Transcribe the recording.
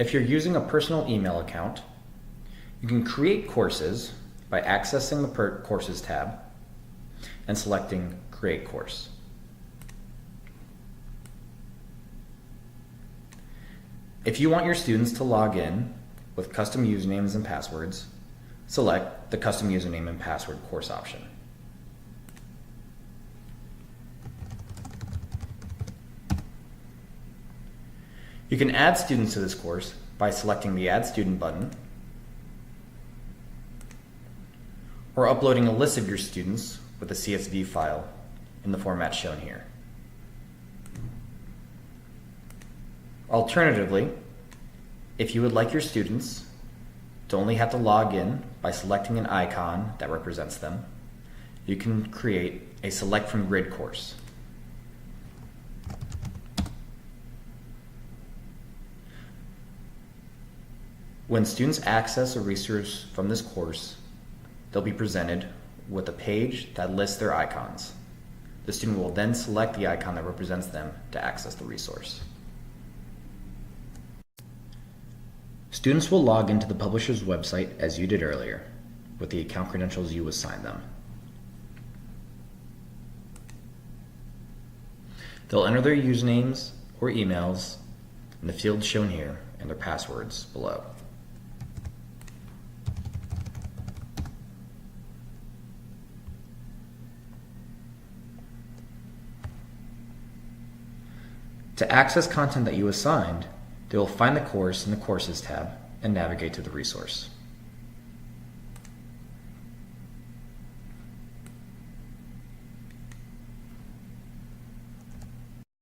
If you're using a personal email account, you can create courses by accessing the Courses tab and selecting Create Course. If you want your students to log in with custom usernames and passwords, select the Custom Username and Password course option. You can add students to this course by selecting the Add Student button or uploading a list of your students with a CSV file in the format shown here. Alternatively, if you would like your students to only have to log in by selecting an icon that represents them, you can create a Select from Grid course. When students access a resource from this course, they'll be presented with a page that lists their icons. The student will then select the icon that represents them to access the resource. Students will log into the publisher's website as you did earlier, with the account credentials you assigned them. They'll enter their usernames or emails in the fields shown here and their passwords below. To access content that you assigned, they will find the course in the Courses tab and navigate to the resource.